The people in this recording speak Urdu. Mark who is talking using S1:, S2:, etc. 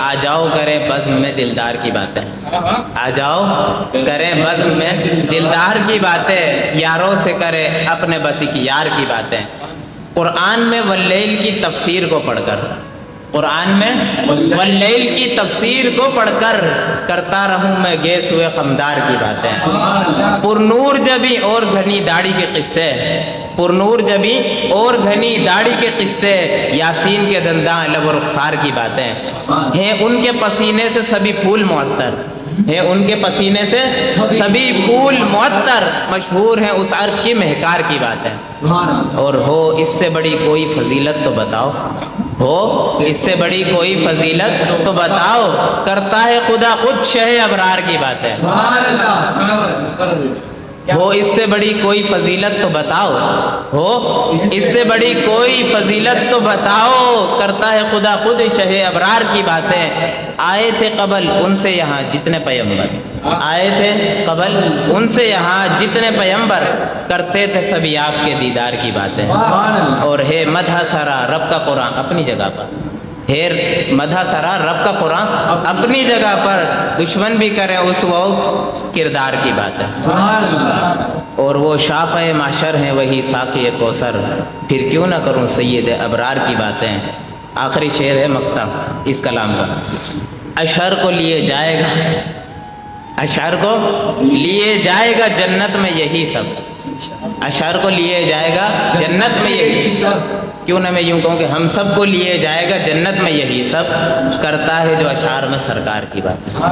S1: آ جاؤ کریں بزم میں دلدار کی باتیں، آ جاؤ کریں بزم میں دلدار کی باتیں، یاروں سے کرے اپنے بسی کی یار کی باتیں۔ قرآن میں واللیل کی تفسیر کو پڑھ کر، قرآن میں واللیل کی تفسیر کو پڑھ کر کرتا رہوں میں گیس ہوئے خمدار کی باتیں۔ پرنور جبی اور گھنی داڑھی کے قصے، پرنور جبی اور گھنی داڑھی کے قصے، یاسین کے دنداں لب و رخسار کی باتیں۔ ہیں ان کے پسینے سے سبھی پھول معطر، ہیں ان کے پسینے سے سبھی پھول معطر، مشہور ہیں اس عرب کی مہکار کی باتیں۔ اور ہو اس سے بڑی کوئی فضیلت تو بتاؤ، ہو اس سے بڑی کوئی فضیلت تو بتاؤ، کرتا ہے خدا خود شہ ابرار کی باتیں۔ ہو اس سے بڑی کوئی فضیلت تو بتاؤ، ہو اس سے بڑی کوئی فضیلت تو بتاؤ، کرتا ہے خدا خود شہ ابرار کی باتیں۔ آئے تھے قبل ان سے یہاں جتنے پیغمبر، آئے تھے قبل ان سے یہاں جتنے پیغمبر، کرتے تھے سبھی آپ کے دیدار کی باتیں۔ اور ہے مدح سرا رب کا قرآن اپنی جگہ پر، ہے مدح سرا رب کا قرآن اپنی جگہ پر، دشمن بھی کریں اس وہ کردار کی باتیں۔ اور وہ شافع معشر ہیں وہی ساقی کوثر، پھر کیوں نہ کروں سید ابرار کی باتیں۔ آخری شعر ہے مقطع اس کلام کا۔ اشعر کو لیے جائے گا، اشعر کو لیے جائے گا جنت میں یہی سب، اشعر کو لیے جائے گا جنت میں یہی سب، کیوں نہ میں یوں کہوں کہ ہم سب کو لیے جائے گا جنت میں یہی سب، کرتا ہے جو اشعار میں سرکار کی بات۔